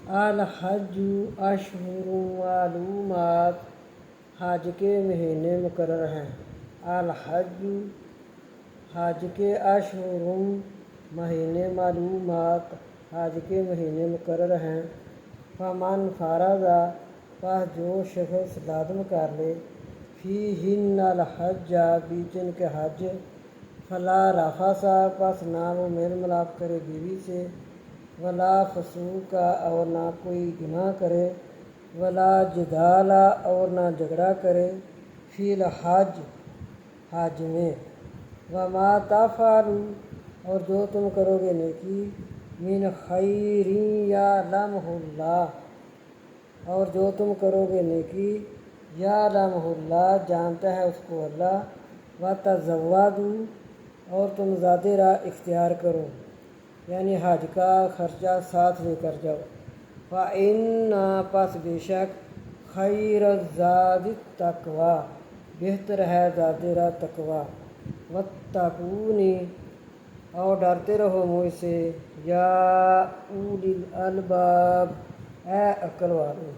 الحج اشہر معلومات، حج کے مہینے مقرر ہیں۔ الحج حج کے اشہر مہینے، معلومات حج کے مہینے مقرر ہیں۔ فمن فرض پس جو شخص لازم کر لے، فیہن الحج بیچ ان کے حج، فلا رفث پس نہ وہ میل ملاپ کرے بیوی سے، ولا فسوق اور نہ کوئی گناہ کرے، ولا جدال اور نہ جھگڑا کرے، فی الحج حج میں۔ وما تفعلوا اور جو تم کرو گے نیکی، من خیر یعلمہ اللہ اور جو تم کرو گے نیکی، یعلمہ اللہ جانتا ہے اس کو اللہ، وتزودوا اور تم زیادہ راہ اختیار کرو، یعنی حج کا خرچہ ساتھ لے کر جاؤ۔ فَإِنَّ پس بے شک خیر الزاد التقویٰ بہتر ہے زیادہ راہ تقویٰ، واتقونی اور ڈرتے رہو مجھ سے، یا اولی الالباب اے عقل والو۔